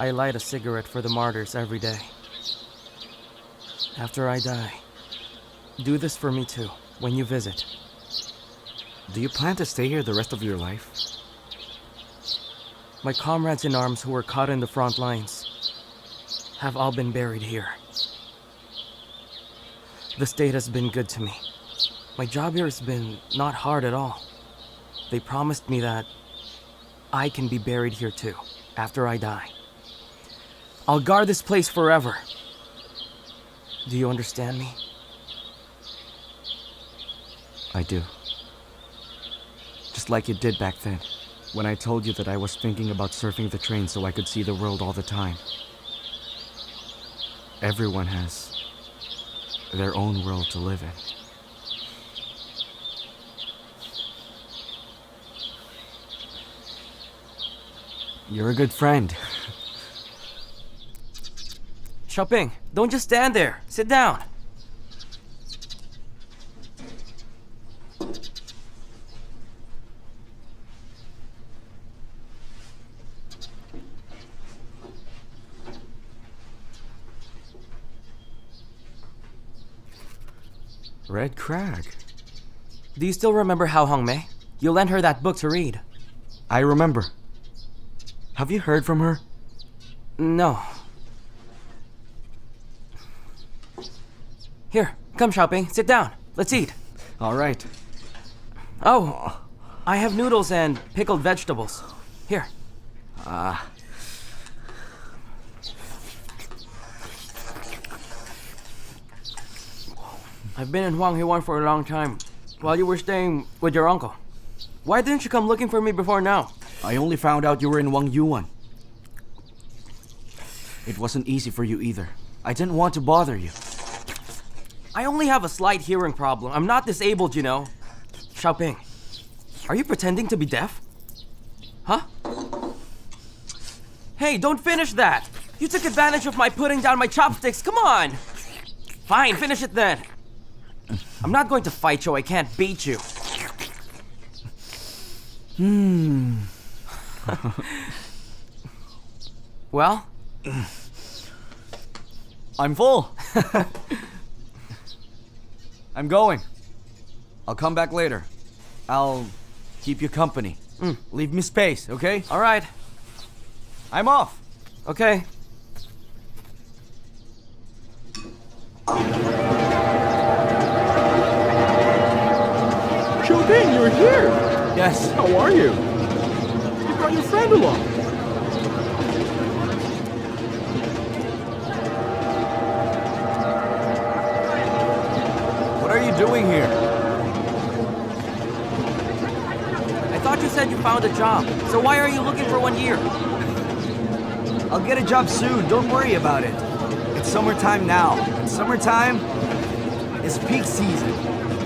I light a cigarette for the martyrs every day. After I die, do this for me too, when you visit. Do you plan to stay here the rest of your life? My comrades in arms who were caught in the front lines have all been buried here. The state has been good to me. My job here has been not hard at all. They promised me that I can be buried here too, after I die. I'll guard this place forever. Do you understand me? I do. Just like you did back then, when I told you that I was thinking about surfing the train so I could see the world all the time. Everyone has their own world to live in. You're a good friend. Xiaoping, don't just stand there. Sit down. Red Crag. Do you still remember Hao Hongmei? You lent her that book to read. I remember. Have you heard from her? No. Here, come Xiaoping, sit down. Let's eat. All right. Oh, I have noodles and pickled vegetables. Here. I've been in Yuan for a long time, while you were staying with your uncle. Why didn't you come looking for me before now? I only found out you were in Yuan. It wasn't easy for you either. I didn't want to bother you. I only have a slight hearing problem. I'm not disabled, you know. Xiaoping, are you pretending to be deaf? Huh? Hey, don't finish that! You took advantage of my putting down my chopsticks, come on! Fine, finish it then. I'm not going to fight you, I can't beat you. Well? I'm full. I'm going. I'll come back later. I'll keep you company. Leave me space, okay? All right. I'm off. Okay. Xiaoping, you're here! Yes. How are you? You brought your friend along. What are you doing here? I thought you said you found a job. So why are you looking for 1 year? I'll get a job soon. Don't worry about it. It's summertime now. And summertime is peak season.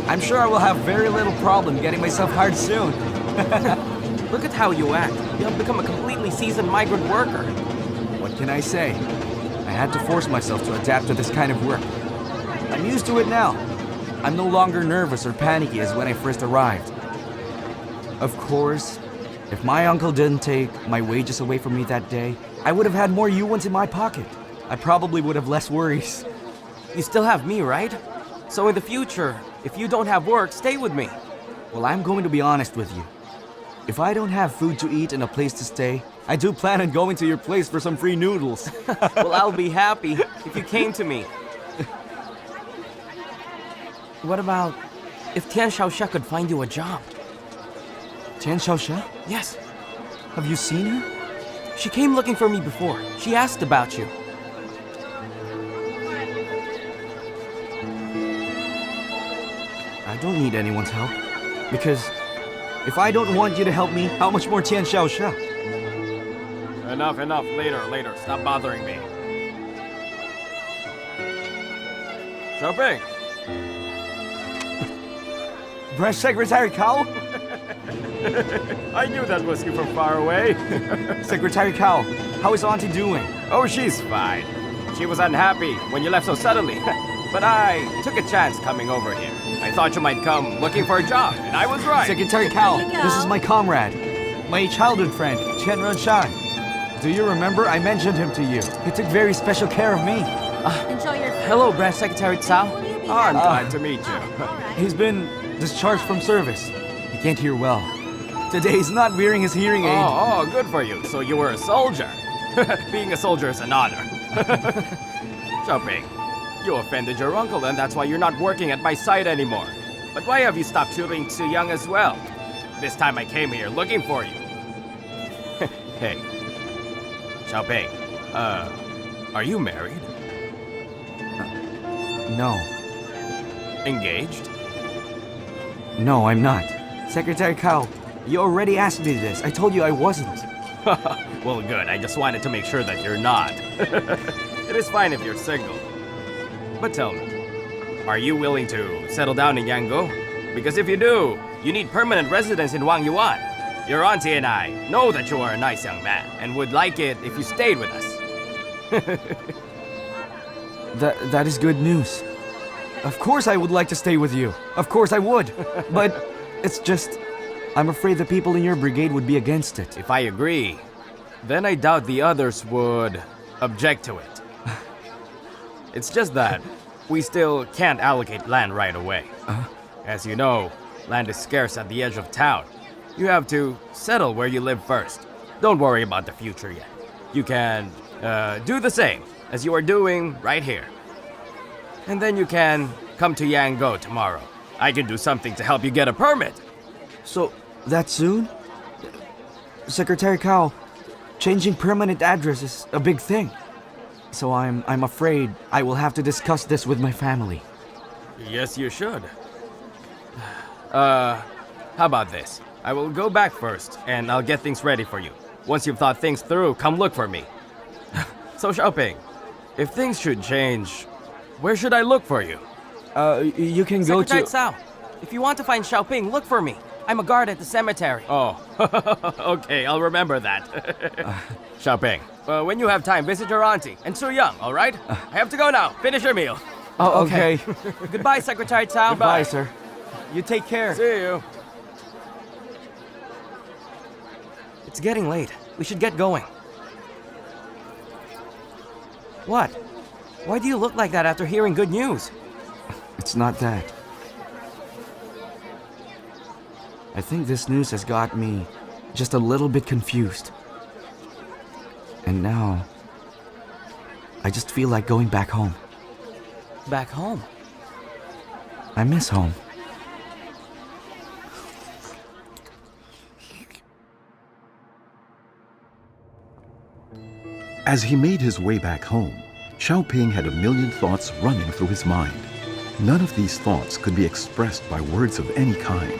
I'm sure I will have very little problem getting myself hired soon. Look at how you act. You have become a completely seasoned migrant worker. What can I say? I had to force myself to adapt to this kind of work. I'm used to it now. I'm no longer nervous or panicky as when I first arrived. Of course, if my uncle didn't take my wages away from me that day, I would have had more yuans in my pocket. I probably would have less worries. You still have me, right? So in the future, if you don't have work, stay with me. Well, I'm going to be honest with you. If I don't have food to eat and a place to stay, I do plan on going to your place for some free noodles. Well, I'll be happy if you came to me. What about if Tian Xiaoxia could find you a job? Tian Xiaoxia? Yes. Have you seen her? She came looking for me before. She asked about you. I don't need anyone's help. Because if I don't want you to help me, how much more Tian Xiaoxia? Enough. Later. Stop bothering me. Xiaoping! Branch Secretary Cao? I knew that was you from far away. Secretary Cao, how is Auntie doing? Oh, she's fine. She was unhappy when you left so suddenly. But I took a chance coming over here. I thought you might come looking for a job, and I was right. Secretary Cao, There you go. this is my comrade. My childhood friend, Chen Renshan. Do you remember I mentioned him to you? He took very special care of me. Enjoy your food. Hello, Branch Secretary Cao. Will you be Oh, I'm happy? glad to meet you. All right. He's been discharged from service. He can't hear well. Today he's not wearing his hearing aid. Oh, good for you. So you were a soldier. Being a soldier is an honor. Xiaoping, you offended your uncle and that's why you're not working at my site anymore. But why have you stopped shooting Su Young as well? This time I came here looking for you. Hey, Xiaoping, are you married? No. Engaged? No, I'm not. Secretary Cao, you already asked me this. I told you I wasn't. Well, good. I just wanted to make sure that you're not. It is fine if you're single. But tell me, are you willing to settle down in Yangzhou? Because if you do, you need permanent residence in Wang Yuan. Your auntie and I know that you are a nice young man and would like it if you stayed with us. That is good news. Of course I would like to stay with you. Of course I would. But it's just, I'm afraid the people in your brigade would be against it. If I agree, then I doubt the others would object to it. It's just that we still can't allocate land right away. As you know, land is scarce at the edge of town. You have to settle where you live first. Don't worry about the future yet. You can do the same as you are doing right here. And then you can come to Yangzhou tomorrow. I can do something to help you get a permit. So, that soon? Secretary Cao, changing permanent address is a big thing. So I'm afraid I will have to discuss this with my family. Yes, you should. How about this? I will go back first, and I'll get things ready for you. Once you've thought things through, come look for me. So, Xiaoping, if things should change, where should I look for you? You can go Secretary to... Cao, if you want to find Xiaoping, look for me. I'm a guard at the cemetery. Oh, okay, I'll remember that. Xiaoping, when you have time, visit your auntie and Su Young, all right? I have to go now. Finish your meal. Oh, okay. Goodbye, Secretary Cao. Bye, sir. You take care. See you. It's getting late. We should get going. What? Why do you look like that after hearing good news? It's not that. I think this news has got me just a little bit confused. And now, I just feel like going back home. Back home? I miss home. As he made his way back home, Xiaoping had a million thoughts running through his mind. None of these thoughts could be expressed by words of any kind.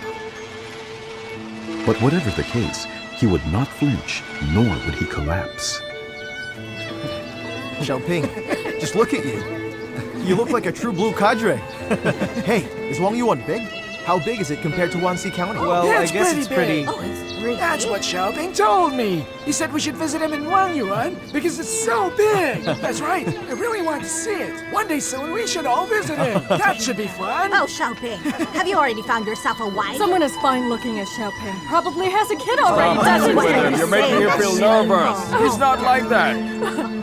But whatever the case, he would not flinch, nor would he collapse. Xiaoping, just look at you. You look like a true blue cadre. Hey, is Wang Yuan big? How big is it compared to Wanxi County? Well, That's I guess pretty it's pretty... big. Oh, it's really That's what Xiaoping told me. He said we should visit him in Wang Yuan because it's so big. That's right. I really want to see it. One day soon we should all visit him. That should be fun. Oh, Xiaoping, have you already found yourself a wife? Someone as fine looking as Xiaoping probably has a kid already, doesn't what he? are you You're making him feel saying? nervous. He's not like that.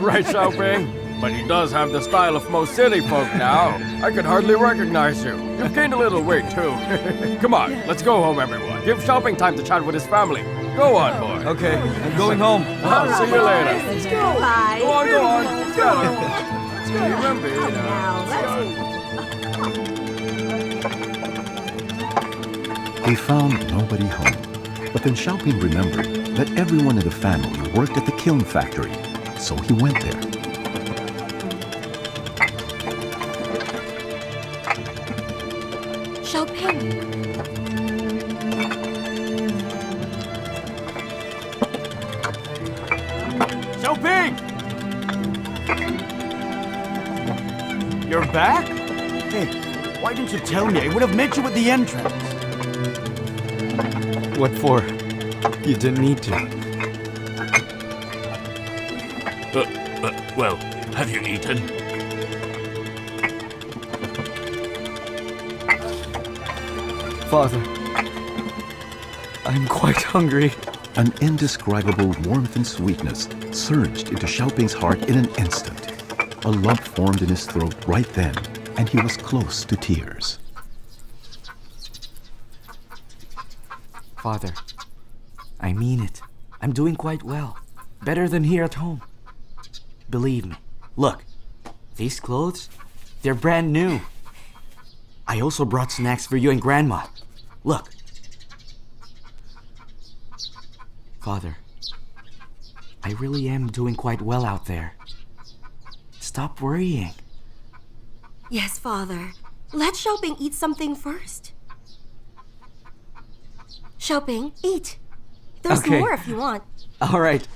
Right, Xiaoping? But he does have the style of most city folk now. I can hardly recognize you. You've gained a little weight, too. Come on, let's go home, everyone. Give Xiaoping time to chat with his family. Go on, boy. Okay, I'm going home. I'll see you later. Let's go. Bye. Go on, go on. Let's go. Remember, Oh, now, let's... He found nobody home. But then Xiaoping remembered that everyone in the family worked at the kiln factory, so he went there. Xiaoping. Xiaoping! You're back? Hey, why didn't you tell me? I would have met you at the entrance. What for? You didn't need to. Well, have you eaten? Father, I'm quite hungry. An indescribable warmth and sweetness surged into Xiaoping's heart in an instant. A lump formed in his throat right then, and he was close to tears. Father, I mean it. I'm doing quite well. Better than here at home. Believe me. Look, these clothes, they're brand new. I also brought snacks for you and Grandma. Look. Father, I really am doing quite well out there. Stop worrying. Yes, Father. Let Xiaoping eat something first. Xiaoping, eat. There's Okay. more if you want. All right.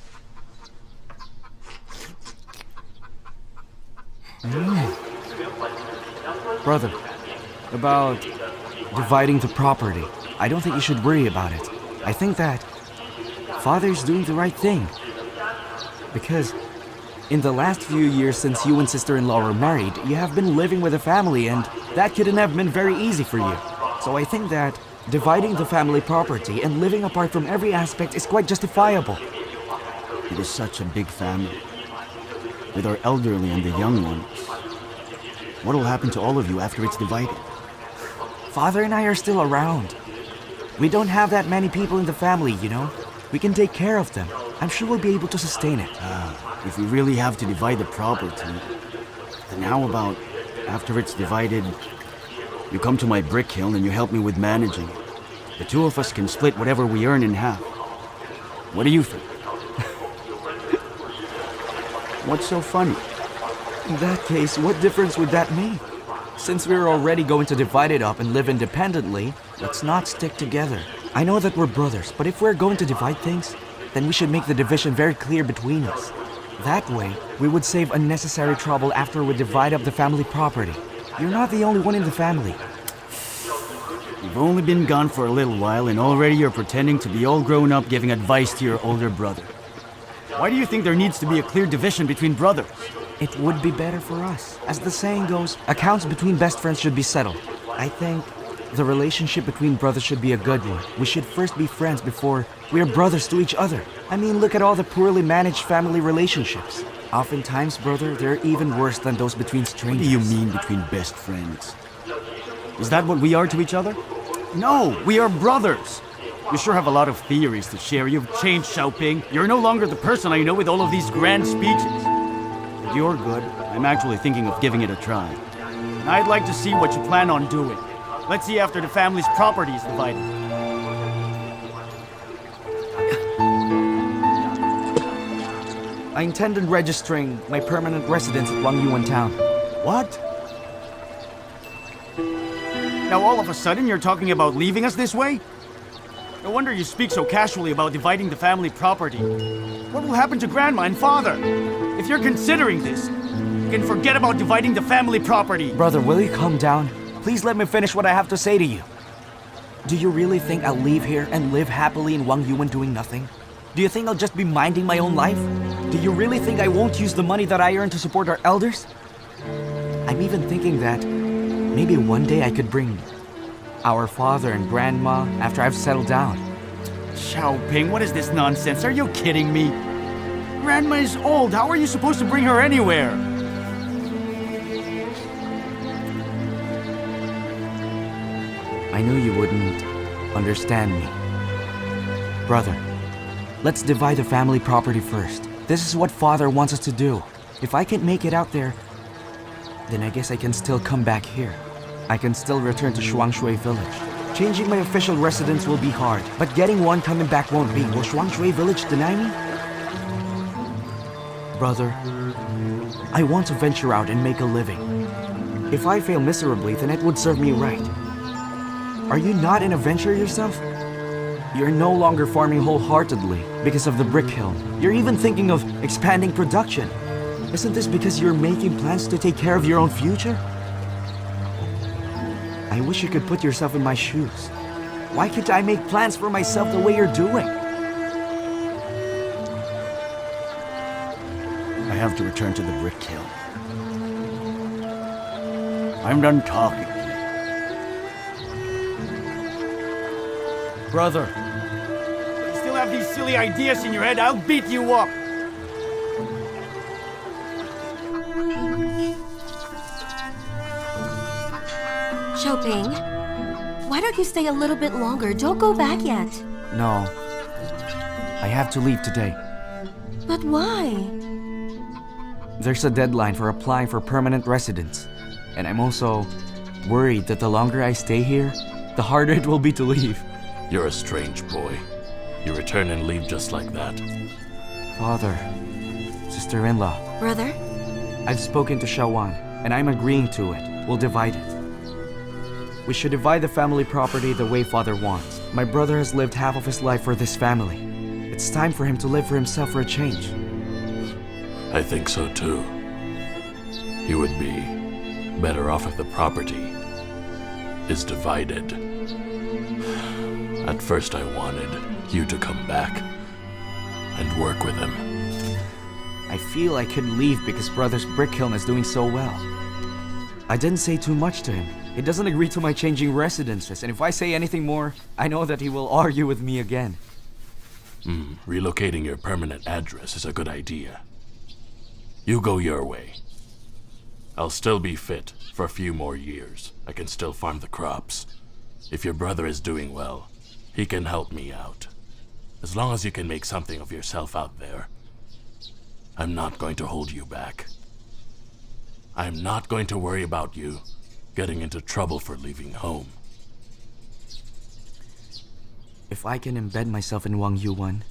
Brother, about dividing the property, I don't think you should worry about it. I think that Father's doing the right thing. Because in the last few years since you and sister-in-law were married, you have been living with a family, and that couldn't have been very easy for you. So I think that dividing the family property and living apart from every aspect is quite justifiable. It is such a big family. With our elderly and the young ones. What will happen to all of you after it's divided? Father and I are still around. We don't have that many people in the family, you know? We can take care of them. I'm sure we'll be able to sustain it. If we really have to divide the property, then how about after it's divided, you come to my brick kiln and you help me with managing it. The two of us can split whatever we earn in half. What do you think? What's so funny? In that case, what difference would that make? Since we're already going to divide it up and live independently, let's not stick together. I know that we're brothers, but if we're going to divide things, then we should make the division very clear between us. That way, we would save unnecessary trouble after we divide up the family property. You're not the only one in the family. You've only been gone for a little while and already you're pretending to be all grown up giving advice to your older brother. Why do you think there needs to be a clear division between brothers? It would be better for us. As the saying goes, accounts between best friends should be settled. I think the relationship between brothers should be a good one. We should first be friends before we're brothers to each other. I mean, look at all the poorly managed family relationships. Oftentimes, brother, they're even worse than those between strangers. What do you mean between best friends? Is that what we are to each other? No, we are brothers. You sure have a lot of theories to share. You've changed, Xiaoping. You're no longer the person I know with all of these grand speeches. If you're good, I'm actually thinking of giving it a try. And I'd like to see what you plan on doing. Let's see after the family's property is divided. I intend on registering my permanent residence at Yuan town. What? Now all of a sudden you're talking about leaving us this way? No wonder you speak so casually about dividing the family property. What will happen to Grandma and Father? If you're considering this, you can forget about dividing the family property. Brother, will you calm down? Please let me finish what I have to say to you. Do you really think I'll leave here and live happily in Yuan doing nothing? Do you think I'll just be minding my own life? Do you really think I won't use the money that I earn to support our elders? I'm even thinking that maybe one day I could bring our father and grandma after I've settled down. Xiaoping, what is this nonsense? Are you kidding me? Grandma is old. How are you supposed to bring her anywhere? I knew you wouldn't understand me. Brother, let's divide the family property first. This is what Father wants us to do. If I can't make it out there, then I guess I can still come back here. I can still return to Shuangshui village. Changing my official residence will be hard, but getting one coming back won't be. Will Shuangshui village deny me? Brother, I want to venture out and make a living. If I fail miserably, then it would serve me right. Are you not an adventurer yourself? You're no longer farming wholeheartedly because of the brick hill. You're even thinking of expanding production. Isn't this because you're making plans to take care of your own future? I wish you could put yourself in my shoes. Why can't I make plans for myself the way you're doing? I have to return to the brick kiln. I'm done talking. Brother, you still have these silly ideas in your head? I'll beat you up! Xiaoping, why don't you stay a little bit longer? Don't go back yet. No. I have to leave today. But why? There's a deadline for applying for permanent residence. And I'm also worried that the longer I stay here, the harder it will be to leave. You're a strange boy. You return and leave just like that. Father, sister-in-law, Brother? I've spoken to Yuan, and I'm agreeing to it. We'll divide it. We should divide the family property the way Father wants. My brother has lived half of his life for this family. It's time for him to live for himself for a change. I think so too. He would be better off if the property is divided. At first I wanted you to come back and work with him. I feel I couldn't leave because brother's brick kiln is doing so well. I didn't say too much to him. He doesn't agree to my changing residences, and if I say anything more, I know that he will argue with me again. Relocating your permanent address is a good idea. You go your way. I'll still be fit for a few more years. I can still farm the crops. If your brother is doing well, he can help me out. As long as you can make something of yourself out there, I'm not going to hold you back. I'm not going to worry about you getting into trouble for leaving home. If I can embed myself in Wang Yuan,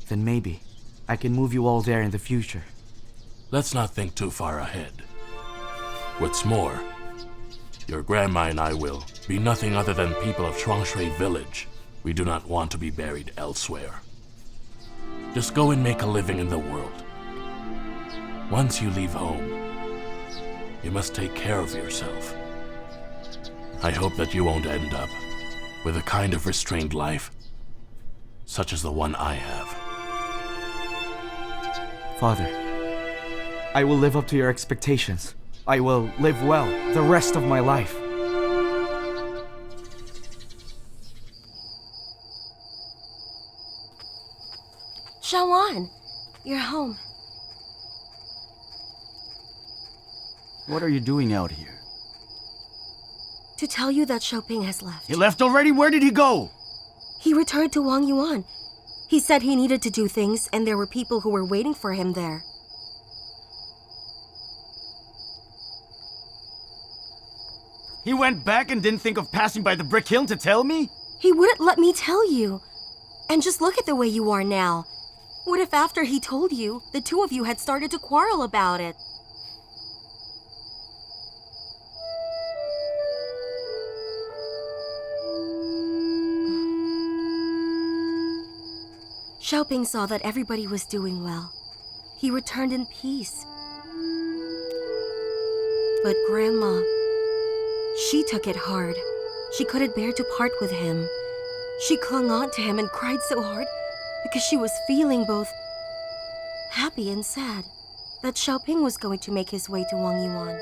then maybe I can move you all there in the future. Let's not think too far ahead. What's more, your grandma and I will be nothing other than people of Shuangshui village. We do not want to be buried elsewhere. Just go and make a living in the world. Once you leave home, you must take care of yourself. I hope that you won't end up with a kind of restrained life, such as the one I have. Father, I will live up to your expectations. I will live well the rest of my life. Yuan, you're home. What are you doing out here? To tell you that Xiaoping has left. He left already? Where did he go? He returned to Wang Yuan. He said he needed to do things, and there were people who were waiting for him there. He went back and didn't think of passing by the brick kiln to tell me? He wouldn't let me tell you. And just look at the way you are now. What if after he told you, the two of you had started to quarrel about it? Xiaoping saw that everybody was doing well. He returned in peace. But Grandma, she took it hard. She couldn't bear to part with him. She clung on to him and cried so hard because she was feeling both happy and sad that Xiaoping was going to make his way to Wang Yuan.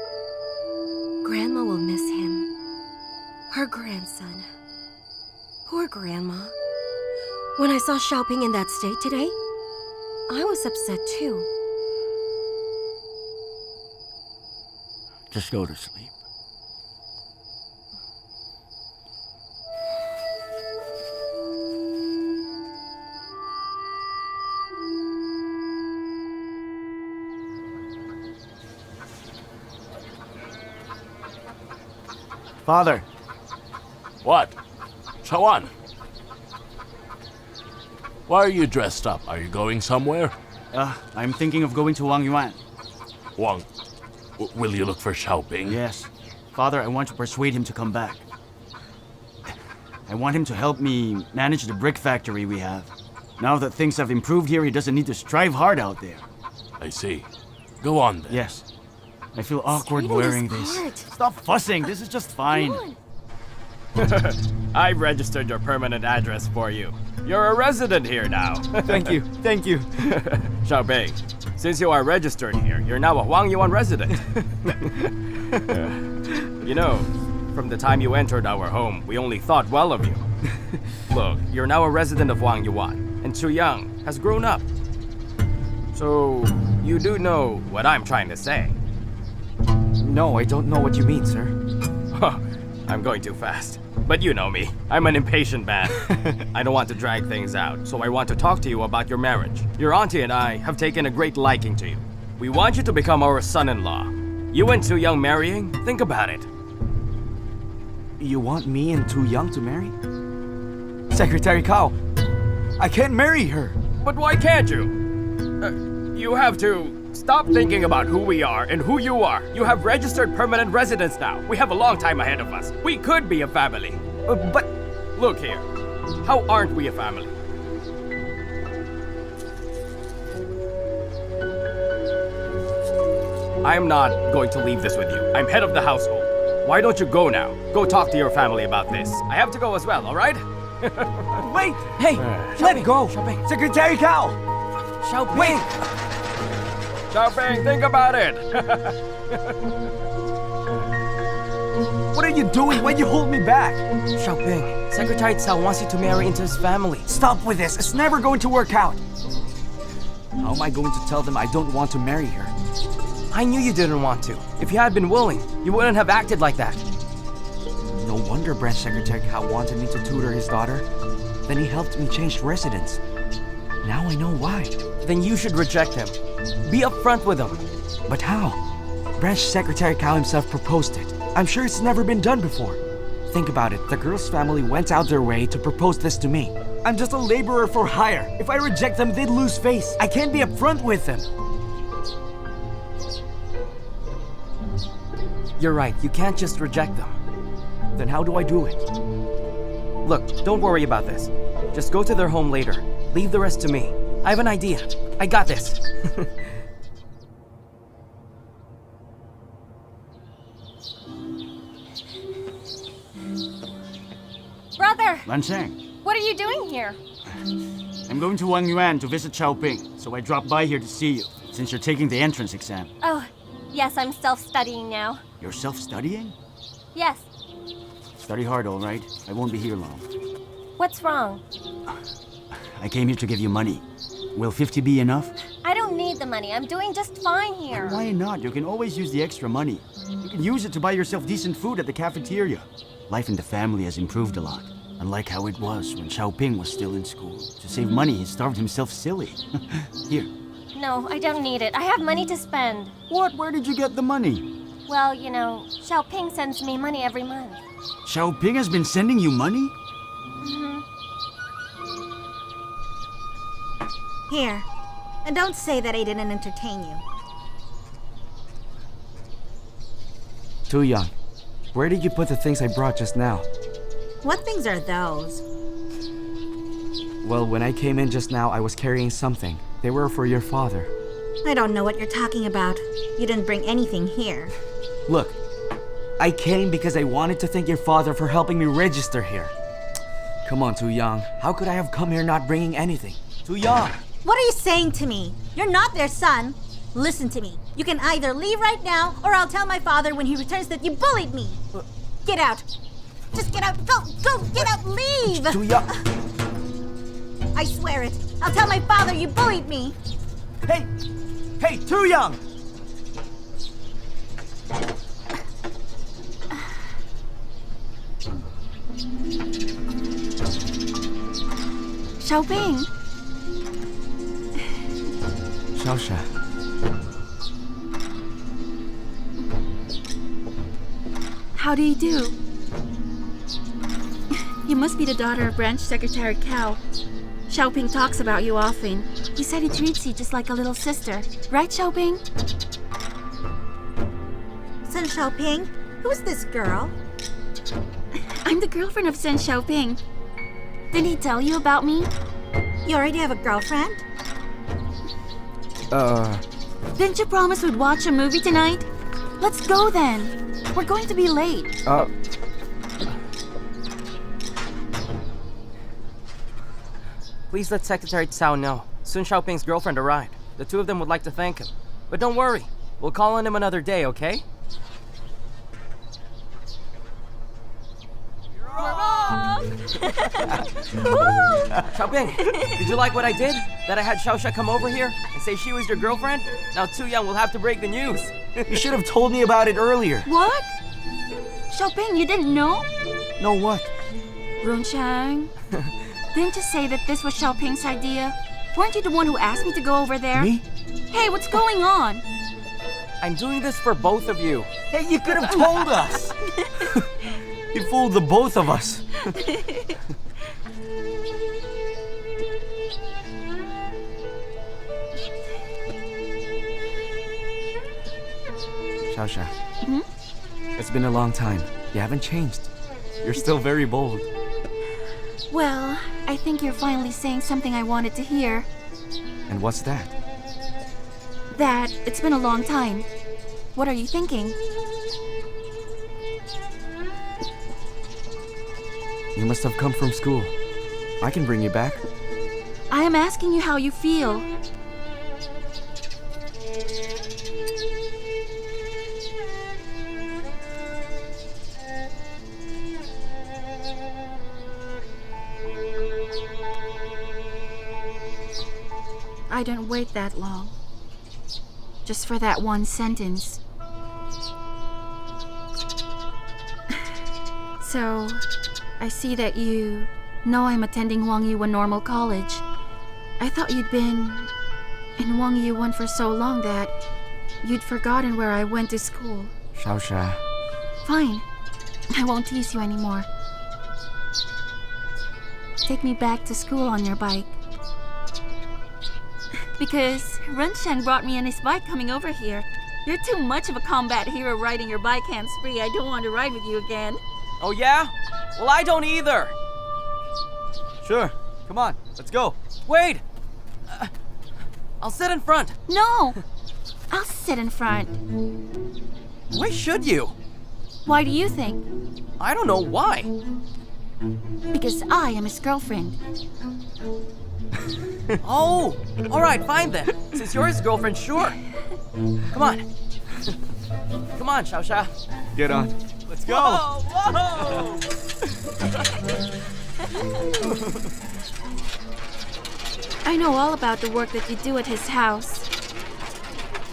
Grandma will miss him. Her grandson. Poor Grandma. When I saw Xiaoping in that state today, I was upset too. Just go to sleep. Father. What? Yuan? Why are you dressed up? Are you going somewhere? I'm thinking of going to Wang Yuan. Wang, will you look for Xiaoping? Yes. Father, I want to persuade him to come back. I want him to help me manage the brick factory we have. Now that things have improved here, he doesn't need to strive hard out there. I see. Go on then. Yes. I feel awkward Straighten wearing this this. part. Stop fussing. This is just fine. I've registered your permanent address for you. You're a resident here now. Thank you. Xiaoping, since you are registered here, you're now a Wang Yuan resident. You know, from the time you entered our home, we only thought well of you. Look, you're now a resident of Wang Yuan, and Chu Yang has grown up. So, you do know what I'm trying to say. No, I don't know what you mean, sir. I'm going too fast. But you know me. I'm an impatient man. I don't want to drag things out, so I want to talk to you about your marriage. Your auntie and I have taken a great liking to you. We want you to become our son-in-law. You and Tu Young marrying? Think about it. You want me and Tu Young to marry? Secretary Cao, I can't marry her. But why can't you? You have to stop thinking about who we are and who you are. You have registered permanent residence now. We have a long time ahead of us. We could be a family. But look here. How aren't we a family? I'm not going to leave this with you. I'm head of the household. Why don't you go now? Go talk to your family about this. I have to go as well, all right? Wait! Hey! Let go! Xiaoping. Secretary Cao! Xiaoping. Wait! Xiaoping, think about it. What are you doing? Why'd you hold me back? Xiaoping, Secretary Cao wants you to marry into his family. Stop with this. It's never going to work out. How am I going to tell them I don't want to marry her? I knew you didn't want to. If you had been willing, you wouldn't have acted like that. No wonder Branch Secretary Cao wanted me to tutor his daughter. Then he helped me change residence. Now I know why. Then you should reject him. Be upfront with him. But how? Branch Secretary Cao himself proposed it. I'm sure it's never been done before. Think about it. The girl's family went out their way to propose this to me. I'm just a laborer for hire. If I reject them, they'd lose face. I can't be upfront with them. You're right, you can't just reject them. Then how do I do it? Look, don't worry about this. Just go to their home later. Leave the rest to me. I have an idea. I got this. Brother! Lansheng, What are you doing here? I'm going to Wang Yuan to visit Xiaoping, so I dropped by here to see you, since you're taking the entrance exam. Oh, yes, I'm self-studying now. You're self-studying? Yes. Study hard, all right? I won't be here long. What's wrong? I came here to give you money. Will 50 be enough? I don't need the money. I'm doing just fine here. Why not? You can always use the extra money. You can use it to buy yourself decent food at the cafeteria. Life in the family has improved a lot, unlike how it was when Xiaoping was still in school. To save money, he starved himself silly. Here. No, I don't need it. I have money to spend. What? Where did you get the money? Well, you know, Xiaoping sends me money every month. Xiaoping has been sending you money? Here. And don't say that I didn't entertain you. Tu Young, where did you put the things I brought just now? What things are those? Well, when I came in just now, I was carrying something. They were for your father. I don't know what you're talking about. You didn't bring anything here. Look, I came because I wanted to thank your father for helping me register here. Come on, Tu Young. How could I have come here not bringing anything? Tu Young! What are you saying to me? You're not their son. Listen to me. You can either leave right now, or I'll tell my father when he returns that you bullied me. Get out. Just get out. Go, get out. Leave. Tu Young! I swear it. I'll tell my father you bullied me. Hey, Tu Young! Xiaoping. Xiaosha. How do you do? You must be the daughter of Branch Secretary Cao. Xiaoping talks about you often. He said he treats you just like a little sister. Right, Xiaoping? Sen Xiaoping, who's this girl? I'm the girlfriend of Sen Xiaoping. Didn't he tell you about me? You already have a girlfriend? Didn't you promise we'd watch a movie tonight? Let's go then. We're going to be late. Please let Secretary Cao know. Soon Xiaoping's girlfriend arrived. The two of them would like to thank him. But don't worry, we'll call on him another day, okay? Xiaoping, did you like what I did? That I had Xiaoxia come over here and say she was your girlfriend? Now Tu Yang will have to break the news. You should have told me about it earlier. What? Xiaoping, you didn't know? No, what? Runchang, didn't you say that this was Xiaoping's idea? Weren't you the one who asked me to go over there? Me? Hey, what's going on? I'm doing this for both of you. Hey, you could have told us. You fooled the both of us. Xiaoxia. It's been a long time. You haven't changed. You're still very bold. Well, I think you're finally saying something I wanted to hear. And what's that? That it's been a long time. What are you thinking? You must have come from school. I can bring you back. I am asking you how you feel. I didn't wait that long. Just for that one sentence. So, I see that you know I'm attending Wangyuan Normal College. I thought you'd been in Wangyuan for so long that you'd forgotten where I went to school. Xiaoxia. Fine. I won't tease you anymore. Take me back to school on your bike. Because Rensheng brought me on his bike coming over here. You're too much of a combat hero riding your bike hands-free. I don't want to ride with you again. Oh yeah? Well, I don't either. Sure. Come on, let's go. Wait! I'll sit in front. No! I'll sit in front. Why should you? Why do you think? I don't know why. Because I am his girlfriend. Oh, all right, fine then. Since you're his girlfriend, sure. Come on. Come on, Xiaoxia. Get on. Let's go. Whoa, whoa! I know all about the work that you do at his house.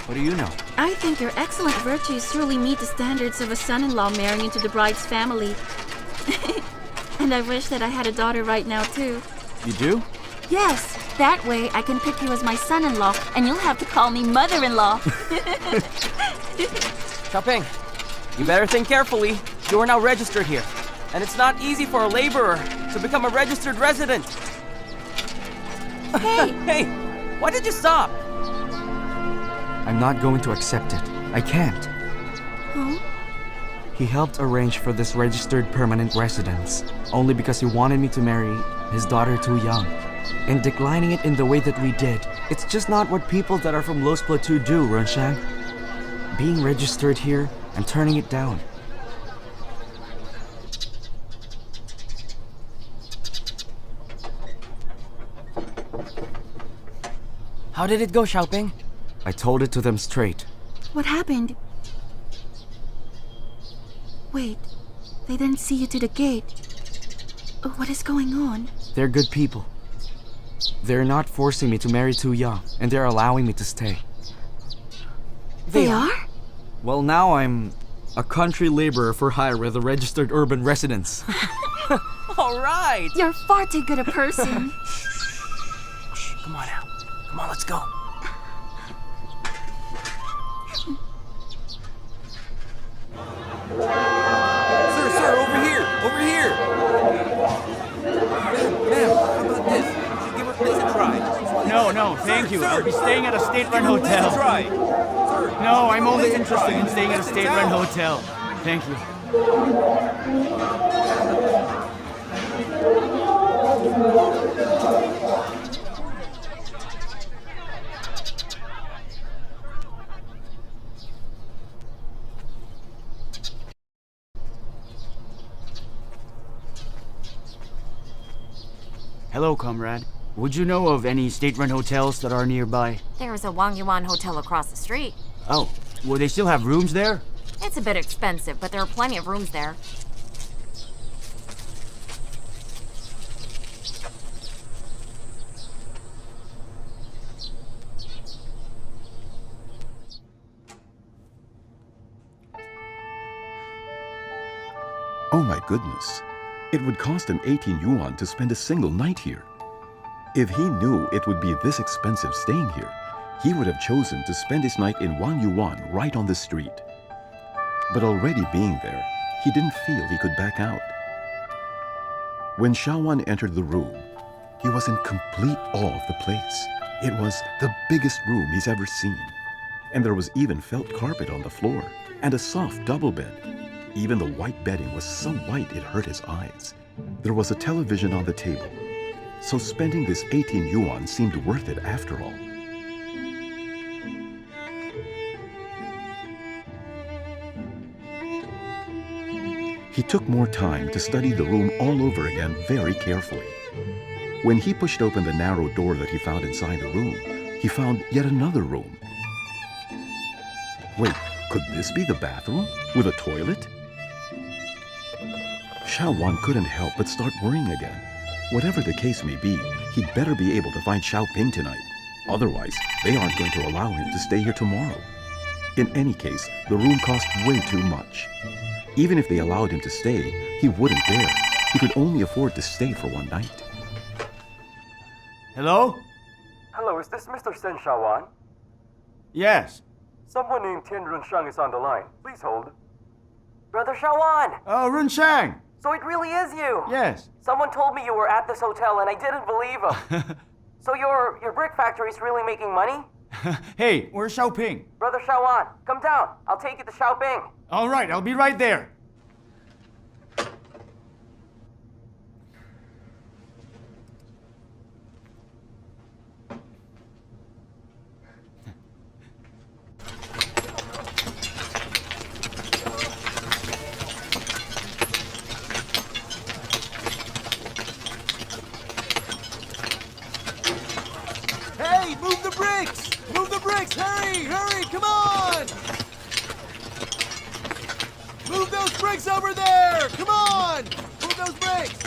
What do you know? I think your excellent virtues surely meet the standards of a son-in-law marrying into the bride's family. And I wish that I had a daughter right now, too. You do? Yes, that way I can pick you as my son-in-law, and you'll have to call me mother-in-law. Xiaoping, you better think carefully. You are now registered here, and it's not easy for a laborer to become a registered resident. Hey! Hey, why did you stop? I'm not going to accept it. I can't. Huh? He helped arrange for this registered permanent residence only because he wanted me to marry his daughter too young. And declining it in the way that we did, it's just not what people that are from Los Plateau do, Renshang. Being registered here and turning it down. How did it go, Xiaoping? I told it to them straight. What happened? Wait, they didn't see you to the gate. What is going on? They're good people. They're not forcing me to marry too young, and they're allowing me to stay. They are? Well, now I'm a country laborer for hire with a registered urban residence. All right! You're far too good a person. Shh, come on now. Come on, let's go. Sir, over here! Over here! Ma'am, how about this? You should give our place a try. No, thank you. I'll be staying at a state-run Give our place a hotel. try. No, I'm only Place a interested try. in staying at a Place state-run down. hotel. Thank you. Hello, comrade. Would you know of any state-run hotels that are nearby? There's a Wang Yuan hotel across the street. Oh, will they still have rooms there? It's a bit expensive, but there are plenty of rooms there. Oh my goodness. It would cost him 18 yuan to spend a single night here. If he knew it would be this expensive staying here, he would have chosen to spend his night in Wang Yuan right on the street. But already being there, he didn't feel he could back out. When Shaowan entered the room, he was in complete awe of the place. It was the biggest room he's ever seen. And there was even felt carpet on the floor and a soft double bed. Even the white bedding was so white it hurt his eyes. There was a television on the table. So spending this 18 yuan seemed worth it after all. He took more time to study the room all over again very carefully. When he pushed open the narrow door that he found inside the room, he found yet another room. Wait, could this be the bathroom with a toilet? Shaowan couldn't help but start worrying again. Whatever the case may be, he'd better be able to find Xiaoping tonight. Otherwise, they aren't going to allow him to stay here tomorrow. In any case, the room cost way too much. Even if they allowed him to stay, he wouldn't dare. He could only afford to stay for one night. Hello? Hello, is this Mr. Sen Shaowan? Yes. Someone named Tian Runsheng is on the line. Please hold. Brother Shaowan! Oh, Runsheng! So it really is you! Yes. Someone told me you were at this hotel and I didn't believe him. So your brick factory's really making money? Hey, where's Xiaoping? Brother Shaowan, come down. I'll take you to Xiaoping. All right, I'll be right there. Hey, move the bricks! Move the bricks! Hurry! Hurry! Come on! Move those bricks over there! Come on! Move those bricks!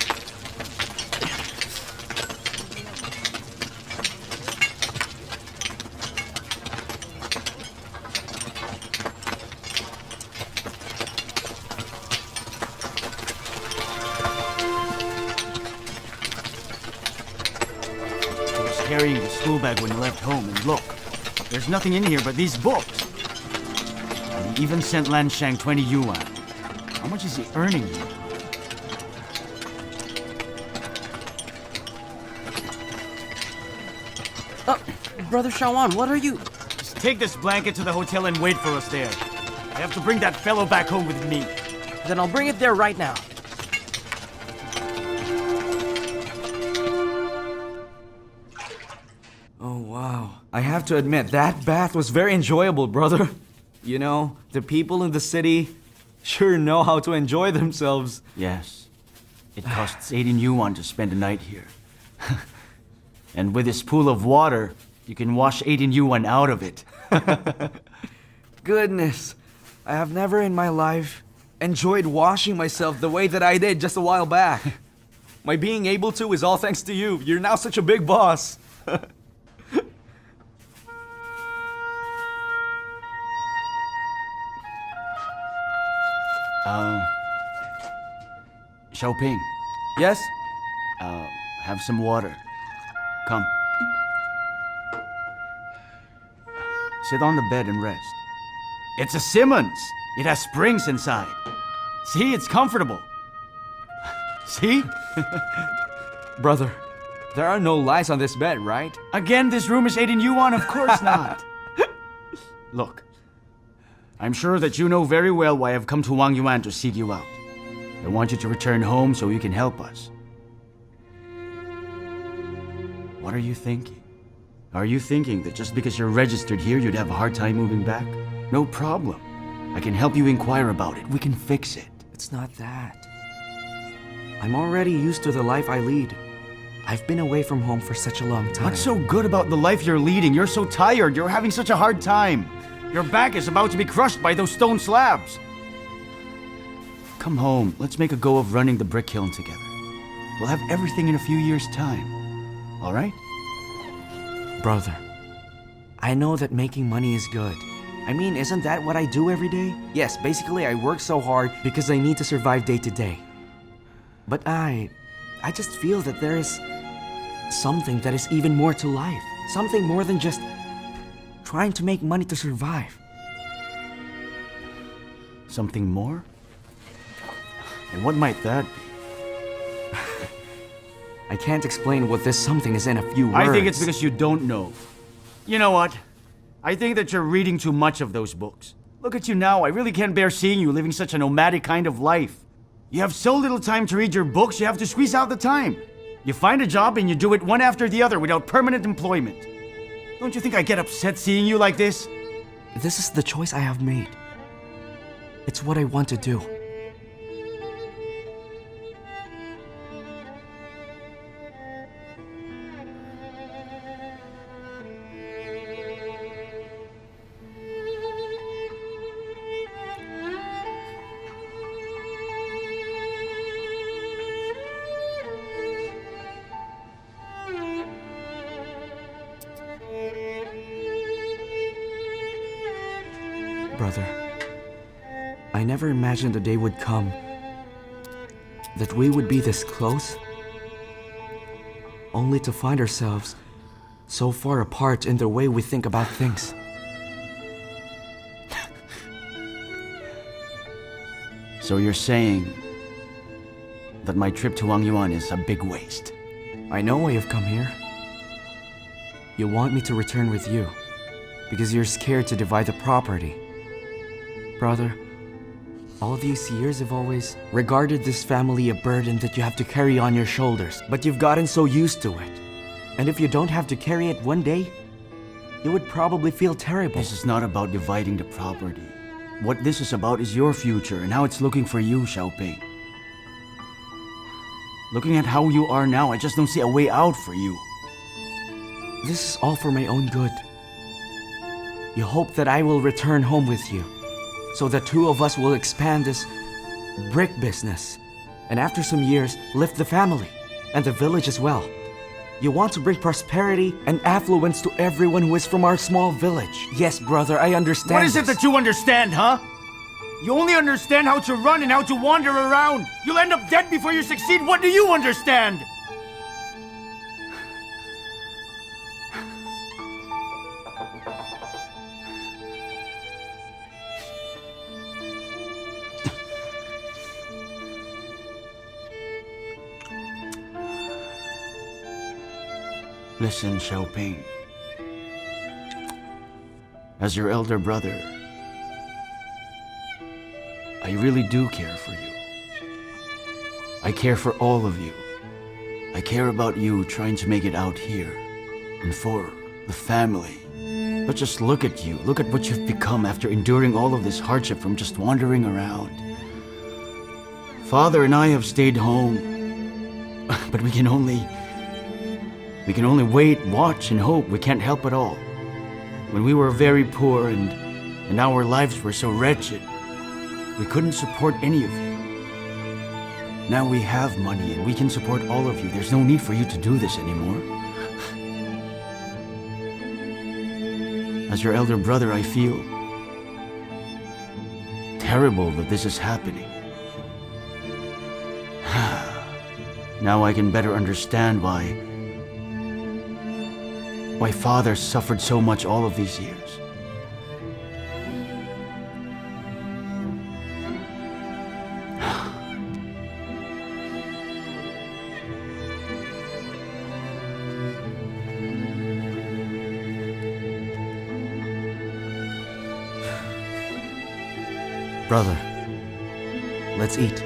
He was carrying the school bag when he left home, and look, there's nothing in here but these books. And he even sent Lan Shang 20 yuan. How much is he earning here? Brother Shaowan, what are you... Just take this blanket to the hotel and wait for us there. I have to bring that fellow back home with me. Then I'll bring it there right now. Oh, wow. I have to admit, that bath was very enjoyable, brother. You know, the people in the city sure know how to enjoy themselves. Yes. It costs 18 yuan to spend a night here. And with this pool of water, you can wash 18 yuan out of it. Goodness, I have never in my life enjoyed washing myself the way that I did just a while back. My being able to is all thanks to you. You're now such a big boss. Xiaoping. Yes? Have some water. Come. Sit on the bed and rest. It's a Simmons! It has springs inside. See, it's comfortable. See? Brother, there are no lice on this bed, right? Again, this room is 18 yuan? Of course not. Look, I'm sure that you know very well why I've come to Wang Yuan to seek you out. I want you to return home so you can help us. What are you thinking? Are you thinking that just because you're registered here, you'd have a hard time moving back? No problem. I can help you inquire about it. We can fix it. It's not that. I'm already used to the life I lead. I've been away from home for such a long time. What's so good about the life you're leading? You're so tired. You're having such a hard time. Your back is about to be crushed by those stone slabs. Come home. Let's make a go of running the brick kiln together. We'll have everything in a few years' time. All right? Brother, I know that making money is good. I mean, isn't that what I do every day? Yes, basically I work so hard because I need to survive day to day. But I just feel that there is something that is even more to life. Something more than just trying to make money to survive. Something more? And what might that be? I can't explain what this something is in a few words. I think it's because you don't know. You know what? I think that you're reading too much of those books. Look at you now. I really can't bear seeing you living such a nomadic kind of life. You have so little time to read your books, you have to squeeze out the time. You find a job and you do it one after the other without permanent employment. Don't you think I get upset seeing you like this? This is the choice I have made. It's what I want to do. Brother, I never imagined the day would come that we would be this close, only to find ourselves so far apart in the way we think about things. So you're saying that my trip to Yuan is a big waste? I know why you've come here. You want me to return with you because you're scared to divide the property. Brother, all these years I've always regarded this family a burden that you have to carry on your shoulders, but you've gotten so used to it. And if you don't have to carry it one day, you would probably feel terrible. This is not about dividing the property. What this is about is your future and how it's looking for you, Xiaoping. Looking at how you are now, I just don't see a way out for you. This is all for my own good. You hope that I will return home with you, so the two of us will expand this brick business, and after some years, lift the family and the village as well. You want to bring prosperity and affluence to everyone who is from our small village. Yes, brother, I understand. What is it that you understand, huh? You only understand how to run and how to wander around. You'll end up dead before you succeed. What do you understand? Listen, Xiaoping. As your elder brother, I really do care for you. I care for all of you. I care about you trying to make it out here. And for the family. But just look at you. Look at what you've become after enduring all of this hardship from just wandering around. Father and I have stayed home. But we can only wait, watch, and hope. We can't help at all. When we were very poor and our lives were so wretched, we couldn't support any of you. Now we have money and we can support all of you. There's no need for you to do this anymore. As your elder brother, I feel terrible that this is happening. Now I can better understand why Father suffered so much all of these years. Brother, let's eat.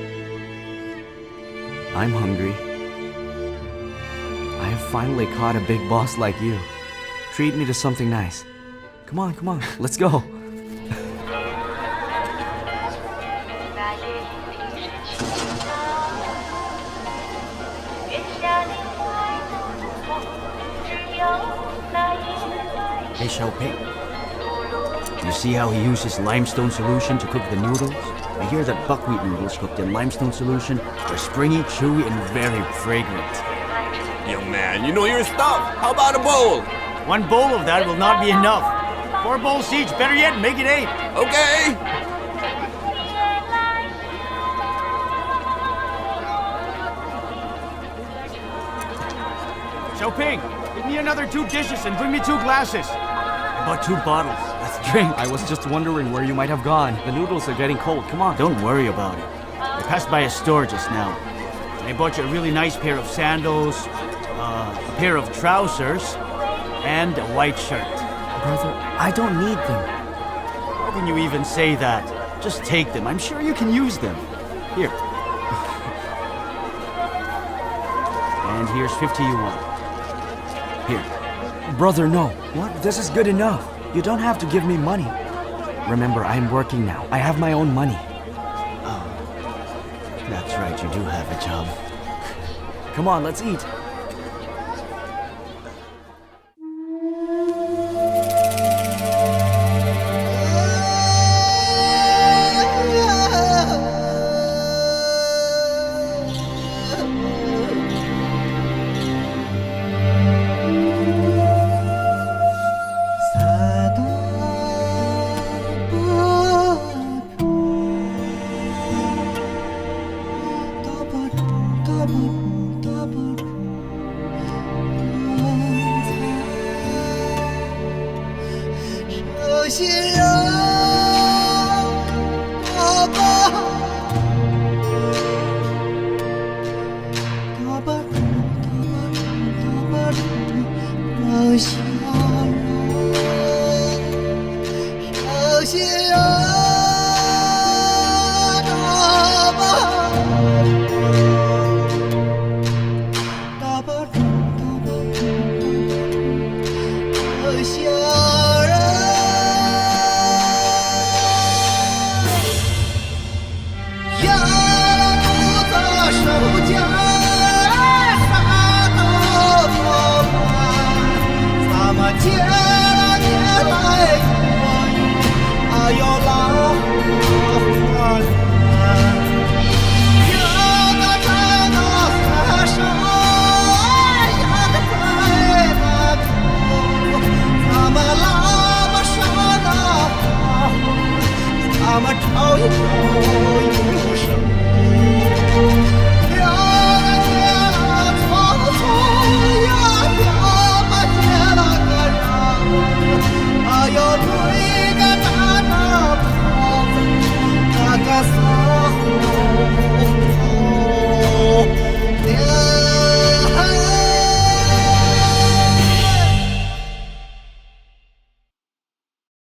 I'm hungry. I have finally caught a big boss like you. Treat me to something nice. Come on, let's go. Hey, Xiaoping. You see how he uses limestone solution to cook the noodles? I hear that buckwheat noodles cooked in limestone solution are springy, chewy, and very fragrant. Young man, you know your stuff. How about a bowl? 1 bowl of that will not be enough. 4 bowls each. Better yet, make it 8. Okay. Xiaoping, give me another 2 dishes and bring me 2 glasses. I bought 2 bottles. Let's drink. I was just wondering where you might have gone. The noodles are getting cold. Come on. Don't worry about it. I passed by a store just now. I bought you a really nice pair of sandals, a pair of trousers, and a white shirt. Brother, I don't need them. How can you even say that? Just take them. I'm sure you can use them. Here. And here's 50 yuan. Here. Brother, no. What? This is good enough. You don't have to give me money. Remember, I'm working now. I have my own money. Oh, that's right. You do have a job. Come on, let's eat. Bye.